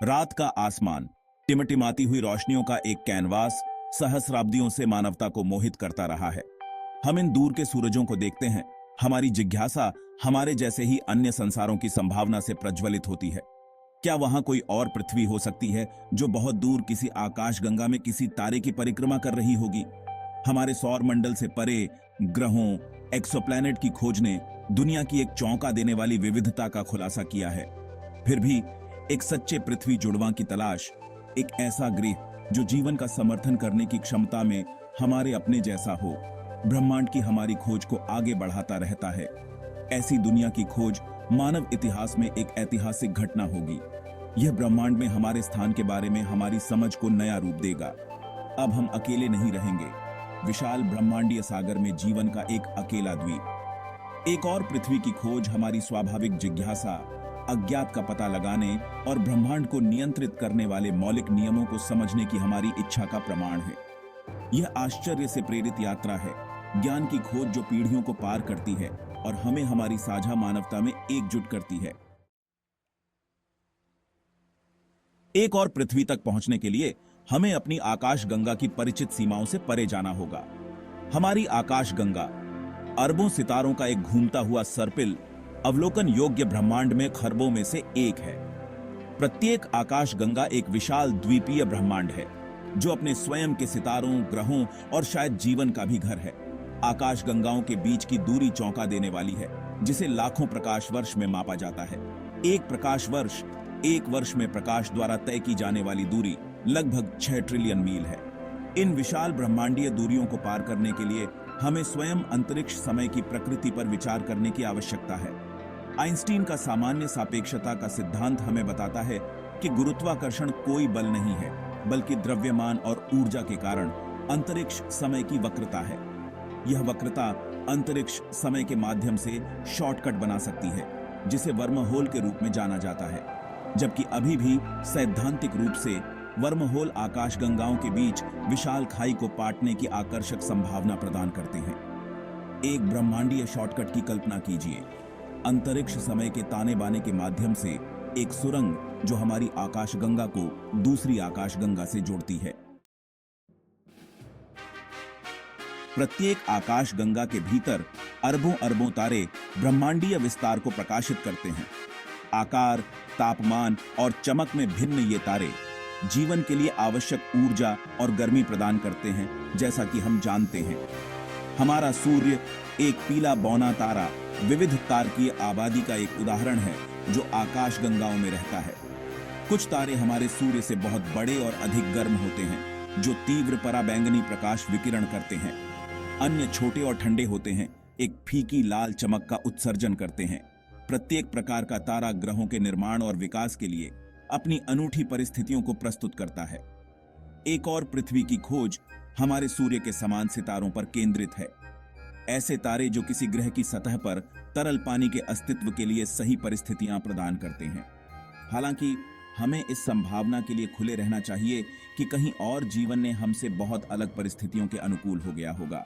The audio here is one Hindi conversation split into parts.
रात का आसमान टिमटिमाती हुई रोशनियों का एक कैनवास सहस्राब्दियों से मानवता को मोहित करता रहा है। हम इन दूर के सूरजों को देखते हैं। हमारी जिज्ञासा हमारे जैसे ही अन्य संसारों की संभावना से प्रज्वलित होती है। क्या वहां कोई और पृथ्वी हो सकती है जो बहुत दूर किसी आकाशगंगा में किसी तारे की परिक्रमा कर रही होगी? हमारे सौर मंडल से परे ग्रहों, एक्सोप्लैनेट की खोज ने दुनिया की एक चौंका देने वाली विविधता का खुलासा किया है। फिर भी एक सच्चे पृथ्वी जुड़वां की तलाश, एक ऐसा गृह जो जीवन का समर्थन करने की क्षमता में हमारे अपने जैसा हो, ब्रह्मांड की हमारी खोज को आगे बढ़ाता रहता है। ऐसी दुनिया की खोज मानव इतिहास में एक ऐतिहासिक घटना होगी। यह ब्रह्मांड में हमारे स्थान के बारे में हमारी समझ को नया रूप देगा। अब हम अकेले नहीं रहेंगे। विशाल ब्रह्मांडीय सागर में जीवन का एक अकेला द्वीप, एक और पृथ्वी की खोज हमारी स्वाभाविक जिज्ञासा, अज्ञात का पता लगाने और ब्रह्मांड को नियंत्रित करने वाले मौलिक नियमों को समझने की हमारी इच्छा का प्रमाण है। यह आश्चर्य से प्रेरित यात्रा है, ज्ञान की खोज जो पीढ़ियों को पार करती है और हमें हमारी साझा मानवता में एकजुट करती है। एक और पृथ्वी तक पहुंचने के लिए हमें अपनी आकाशगंगा की परिचित सीमाओं से परे जाना होगा। हमारी आकाशगंगा अरबों सितारों का एक घूमता हुआ सर्पिल, अवलोकन योग्य ब्रह्मांड में खरबों में से एक है। प्रत्येक आकाशगंगा एक विशाल द्वीपीय ब्रह्मांड है जो अपने स्वयं के सितारों, ग्रहों और शायद जीवन का भी घर है। आकाशगंगाओं के बीच की दूरी चौंका देने वाली है, जिसे लाखों प्रकाश वर्ष में मापा जाता है। एक प्रकाश वर्ष, एक वर्ष में प्रकाश द्वारा तय की जाने वाली दूरी लगभग 6 ट्रिलियन मील है। इन विशाल ब्रह्मांडीय दूरियों को पार करने के लिए हमें स्वयं अंतरिक्ष समय की प्रकृति पर विचार करने की आवश्यकता है। आइंस्टीन का सामान्य सापेक्षता का सिद्धांत हमें बताता है कि गुरुत्वाकर्षण कोई बल नहीं है, बल्कि द्रव्यमान और ऊर्जा के कारण अंतरिक्ष समय की वक्रता है। यह वक्रता अंतरिक्ष समय के माध्यम से शॉर्टकट बना सकती है, जिसे वर्महोल के रूप में जाना जाता है। जबकि अभी भी सैद्धांतिक रूप से वर्महोल आकाशगंगाओं के बीच विशाल खाई को पाटने की आकर्षक संभावना प्रदान करते हैं। एक ब्रह्मांडीय शॉर्टकट की कल्पना कीजिए, अंतरिक्ष समय के ताने बाने के माध्यम से एक सुरंग जो हमारी आकाशगंगा को दूसरी आकाशगंगा से जोड़ती है। प्रत्येक आकाशगंगा के भीतर अरबों अरबों तारे ब्रह्मांडीय विस्तार को प्रकाशित करते हैं। आकार, तापमान और चमक में भिन्न ये तारे जीवन के लिए आवश्यक ऊर्जा और गर्मी प्रदान करते हैं। जैसा कि हम जानते हैं, हमारा सूर्य एक पीला बौना तारा, विविध तारकीय आबादी का एक उदाहरण है जो आकाशगंगाओं में रहता है। कुछ तारे हमारे सूर्य से बहुत बड़े और अधिक गर्म होते हैं, जो तीव्र पराबैंगनी प्रकाश विकिरण करते हैं। अन्य छोटे और ठंडे होते हैं, एक फीकी लाल चमक का उत्सर्जन करते हैं। प्रत्येक प्रकार का तारा ग्रहों के निर्माण और विकास के लिए अपनी अनूठी परिस्थितियों को प्रस्तुत करता है। एक और पृथ्वी की खोज हमारे सूर्य के समान सितारों पर केंद्रित है। ऐसे तारे जो किसी ग्रह की सतह पर तरल पानी के अस्तित्व के लिए सही परिस्थितियां प्रदान करते हैं। हालांकि हमें इस संभावना के लिए खुले रहना चाहिए कि कहीं और जीवन ने हमसे बहुत अलग परिस्थितियों के अनुकूल हो गया होगा।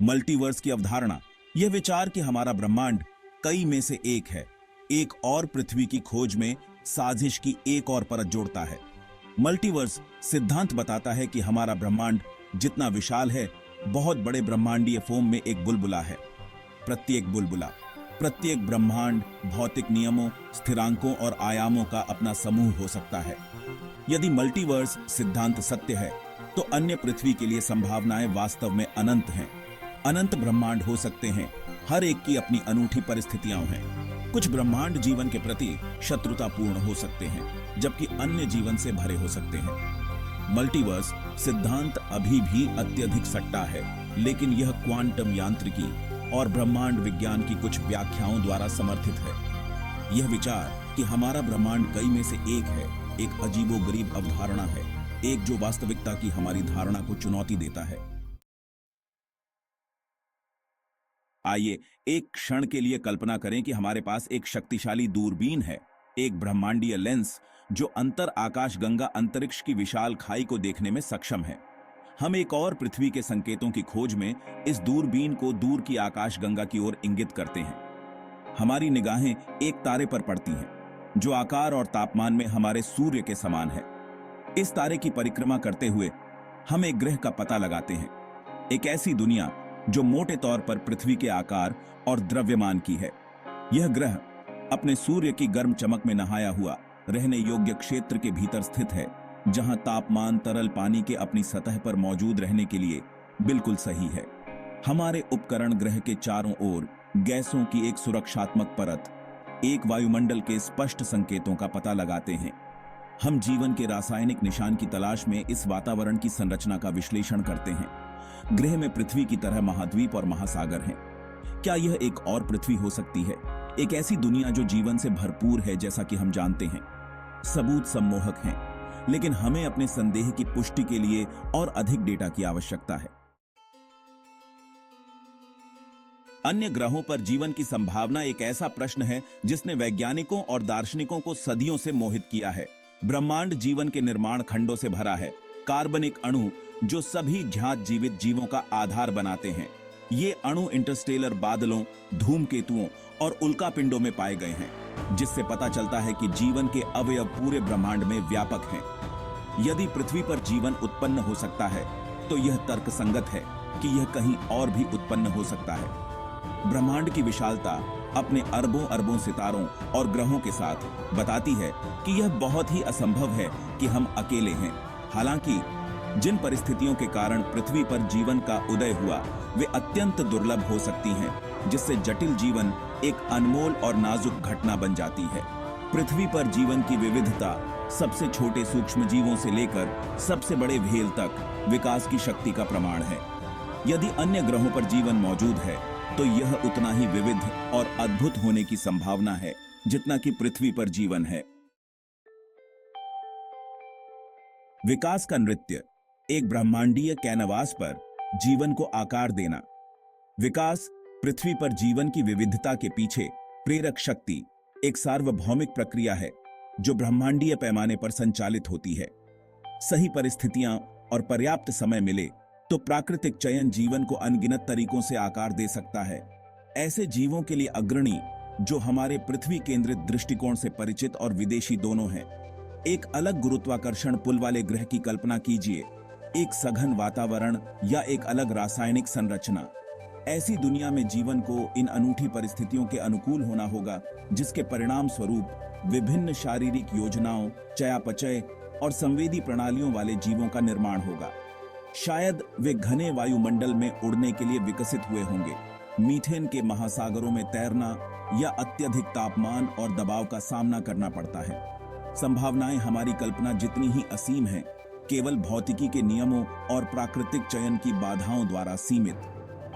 मल्टीवर्स की अवधारणा, यह विचार कि हमारा ब्रह्मांड कई में से एक है, एक और पृथ्वी की खोज में साजिश की एक और परत जोड़ता है। मल्टीवर्स सिद्धांत बताता है कि हमारा ब्रह्मांड जितना विशाल है, बहुत बड़े ब्रह्मांडीय फोम में एक बुलबुला है। प्रत्येक बुलबुला, प्रत्येक ब्रह्मांड भौतिक नियमों, स्थिरांकों और आयामों का अपना समूह हो सकता है। यदि मल्टीवर्स सिद्धांत सत्य है, तो अन्य पृथ्वी के लिए संभावनाएं वास्तव में अनंत हैं। अनंत ब्रह्मांड हो सकते हैं, हर एक की अपनी अनूठी परिस्थितियां हैं। कुछ ब्रह्मांड जीवन के प्रति शत्रुतापूर्ण हो सकते हैं, जबकि अन्य जीवन से भरे हो सकते हैं। मल्टीवर्स सिद्धांत अभी भी अत्यधिक सट्टा है, लेकिन यह क्वांटम यांत्रिकी और ब्रह्मांड विज्ञान की कुछ व्याख्याओं द्वारा समर्थित है। यह विचार कि हमारा ब्रह्मांड कई में से एक है, एक अजीबोगरीब अवधारणा है, एक जो वास्तविकता की हमारी धारणा को चुनौती देता है। आइए एक क्षण के लिए कल्पना करें कि हमारे पास एक शक्तिशाली दूरबीन है, एक ब्रह्मांडीय लेंस जो अंतर आकाशगंगा अंतरिक्ष की विशाल खाई को देखने में सक्षम है। हम एक और पृथ्वी के संकेतों की खोज में इस दूरबीन को दूर की आकाशगंगा की ओर इंगित करते हैं। हमारी निगाहें एक तारे पर पड़ती हैं जो आकार और तापमान में हमारे सूर्य के समान है। इस तारे की परिक्रमा करते हुए हम एक ग्रह का पता लगाते हैं, एक ऐसी दुनिया जो मोटे तौर पर पृथ्वी के आकार और द्रव्यमान की है। यह ग्रह अपने सूर्य की गर्म चमक में नहाया हुआ रहने योग्य क्षेत्र के भीतर स्थित है, जहां तापमान तरल पानी के अपनी सतह पर मौजूद रहने के लिए बिल्कुल सही है। हमारे उपकरण ग्रह के चारों ओर गैसों की एक सुरक्षात्मक परत, एक वायुमंडल के स्पष्ट संकेतों का पता लगाते हैं। हम जीवन के रासायनिक निशान की तलाश में इस वातावरण की संरचना का विश्लेषण करते हैं। ग्रह में पृथ्वी की तरह महाद्वीप और महासागर हैं। क्या यह एक और पृथ्वी हो सकती है, एक ऐसी दुनिया जो जीवन से भरपूर है जैसा कि हम जानते हैं? सबूत सम्मोहक हैं, लेकिन हमें अपने संदेह की पुष्टि के लिए और अधिक डेटा की आवश्यकता है। अन्य ग्रहों पर जीवन की संभावना एक ऐसा प्रश्न है जिसने वैज्ञानिकों और दार्शनिकों को सदियों से मोहित किया है। ब्रह्मांड जीवन के निर्माण खंडों से भरा है, कार्बनिक अणु जो सभी ज्ञात जीवित जीवों का आधार बनाते हैं। ये अणु इंटरस्टेलर बादलों, धूमकेतुओं और उल्कापिंडों में पाए गए हैं, जिससे पता चलता है कि जीवन के अवयव पूरे ब्रह्मांड में व्यापक हैं। यदि पृथ्वी पर जीवन उत्पन्न हो सकता है, तो यह तर्कसंगत है कि यह कहीं और भी उत्पन्न हो सकता है। ब्रह्मांड की विशालता अपने अरबों अरबों सितारों और ग्रहों के साथ बताती है कि यह बहुत ही असंभव है कि हम अकेले हैं। हालांकि जिन परिस्थितियों के कारण पृथ्वी पर जीवन का उदय हुआ वे अत्यंत दुर्लभ हो सकती हैं, जिससे जटिल जीवन एक अनमोल और नाजुक घटना बन जाती है। पृथ्वी पर जीवन की विविधता सबसे छोटे सूक्ष्म जीवों से लेकर सबसे बड़े व्हेल तक विकास की शक्ति का प्रमाण है। यदि अन्य ग्रहों पर जीवन मौजूद है, तो यह उतना ही विविध और अद्भुत होने की संभावना है जितना कि पृथ्वी पर जीवन है। विकास का नृत्य, एक ब्रह्मांडीय कैनवास पर जीवन को आकार देना। विकास पृथ्वी पर जीवन की विविधता के पीछे प्रेरक शक्ति, एक सार्वभौमिक प्रक्रिया है जो ब्रह्मांडीय पैमाने पर संचालित होती है। सही परिस्थितियां और पर्याप्त समय मिले तो प्राकृतिक चयन जीवन को अनगिनत तरीकों से आकार दे सकता है। ऐसे जीवों के लिए अग्रणी जो हमारे पृथ्वी केंद्रित दृष्टिकोण से परिचित और विदेशी दोनों हैं। एक अलग गुरुत्वाकर्षण पुल वाले ग्रह की कल्पना कीजिए, एक सघन वातावरण या एक अलग रासायनिक संरचना। ऐसी दुनिया में जीवन को इन अनूठी परिस्थितियों के अनुकूल होना होगा, जिसके परिणाम स्वरूप विभिन्न शारीरिक योजनाओं, चयापचय और संवेदी प्रणालियों वाले जीवों का निर्माण होगा। शायद वे घने वायुमंडल में उड़ने के लिए विकसित हुए होंगे, मीथेन के महासागरों में तैरना या अत्यधिक तापमान और दबाव का सामना करना पड़ता है। संभावनाएं हमारी कल्पना जितनी ही असीम हैं, केवल भौतिकी के नियमों और प्राकृतिक चयन की बाधाओं द्वारा सीमित।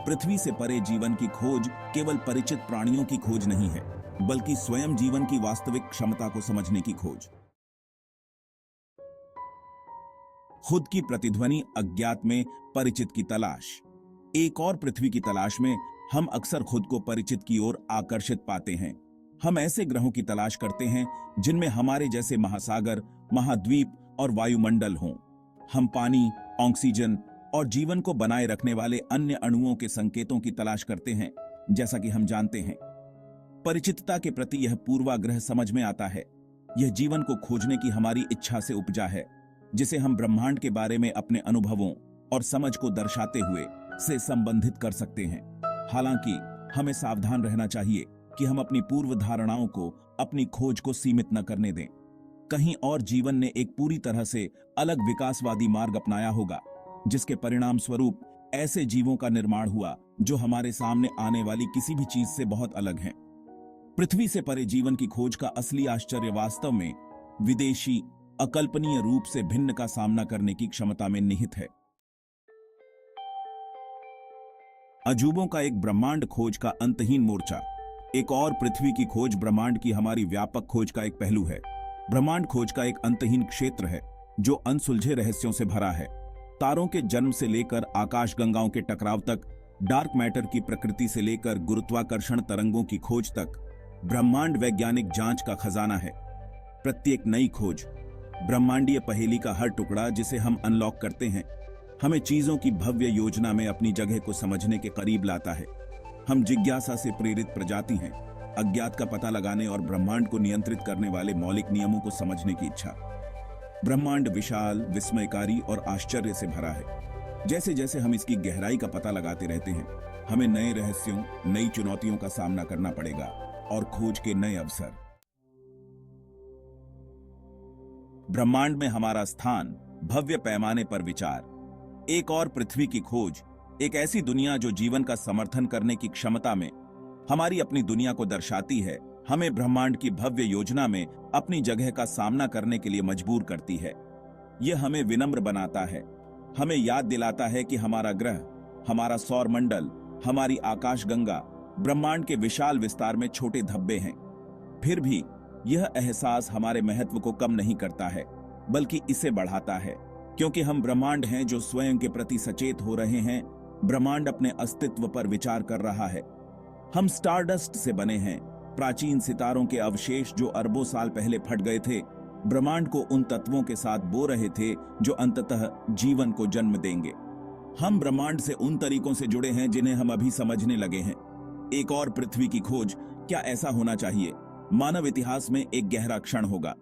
पृथ्वी से परे जीवन की खोज केवल परिचित प्राणियों की खोज नहीं है, बल्कि स्वयं जीवन की वास्तविक क्षमता को समझने की खोज। खुद की प्रतिध्वनि अज्ञात में परिचित की तलाश। एक और पृथ्वी की तलाश में हम अक्सर खुद को परिचित की ओर आकर्षित पाते हैं। हम ऐसे ग्रहों की तलाश करते हैं जिनमें हमारे जैसे महासागर, महाद्वीप और वायुमंडल हों। हम पानी, ऑक्सीजन और जीवन को बनाए रखने वाले अन्य अणुओं के संकेतों की तलाश करते हैं। जैसा कि हम जानते हैं, परिचितता के प्रति यह पूर्वाग्रह समझ में आता है। यह जीवन को खोजने की हमारी इच्छा से उपजा है, जिसे हम ब्रह्मांड के बारे में अपने अनुभवों और समझ को दर्शाते हुए से संबंधित कर सकते हैं। हालांकि हमें सावधान रहना चाहिए कि हम अपनी पूर्व धारणाओं को अपनी खोज को सीमित न करने दें। कहीं और जीवन ने एक पूरी तरह से अलग विकासवादी मार्ग अपनाया होगा, जिसके परिणाम स्वरूप ऐसे जीवों का निर्माण हुआ जो हमारे सामने आने वाली किसी भी चीज से बहुत अलग हैं। पृथ्वी से परे जीवन की खोज का असली आश्चर्य वास्तव में विदेशी, अकल्पनीय रूप से भिन्न का सामना करने की क्षमता में निहित है। अजूबों का एक ब्रह्मांड खोज का अंतहीन मोर्चा। एक और पृथ्वी की खोज ब्रह्मांड की हमारी व्यापक खोज का एक पहलू है। ब्रह्मांड खोज का एक अंतहीन क्षेत्र है जो अनसुलझे रहस्यों से भरा है। तारों के जन्म से लेकर आकाशगंगाओं के टकराव तक, डार्क मैटर की प्रकृति से लेकर गुरुत्वाकर्षण तरंगों की खोज तक, ब्रह्मांड वैज्ञानिक जांच का खजाना है। प्रत्येक नई खोज ब्रह्मांडीय पहेली का हर टुकड़ा जिसे हम अनलॉक करते हैं, हमें चीजों की भव्य योजना में अपनी जगह को समझने के करीब लाता है। हम जिज्ञासा से प्रेरित प्रजाति हैं, अज्ञात का पता लगाने और ब्रह्मांड को नियंत्रित करने वाले मौलिक नियमों को समझने की इच्छा। ब्रह्मांड विशाल, विस्मयकारी और आश्चर्य से भरा है। जैसे जैसे हम इसकी गहराई का पता लगाते रहते हैं, हमें नए रहस्यों, नई चुनौतियों का सामना करना पड़ेगा और खोज के नए अवसर। ब्रह्मांड में हमारा स्थान, भव्य पैमाने पर विचार। एक और पृथ्वी की खोज, एक ऐसी दुनिया जो जीवन का समर्थन करने की क्षमता में हमारी अपनी दुनिया को दर्शाती है, हमें ब्रह्मांड की भव्य योजना में अपनी जगह का सामना करने के लिए मजबूर करती है। यह हमें विनम्र बनाता है, हमें याद दिलाता है कि हमारा ग्रह, हमारा सौर मंडल, हमारी आकाशगंगा ब्रह्मांड के विशाल विस्तार में छोटे धब्बे हैं। फिर भी यह एहसास हमारे महत्व को कम नहीं करता है, बल्कि इसे बढ़ाता है, क्योंकि हम ब्रह्मांड हैं जो स्वयं के प्रति सचेत हो रहे हैं। ब्रह्मांड अपने अस्तित्व पर विचार कर रहा है। हम स्टारडस्ट से बने हैं, प्राचीन सितारों के अवशेष जो अरबों साल पहले फट गए थे, ब्रह्मांड को उन तत्वों के साथ बो रहे थे जो अंततः जीवन को जन्म देंगे। हम ब्रह्मांड से उन तरीकों से जुड़े हैं जिन्हें हम अभी समझने लगे हैं। एक और पृथ्वी की खोज, क्या ऐसा होना चाहिए? मानव इतिहास में एक गहरा क्षण होगा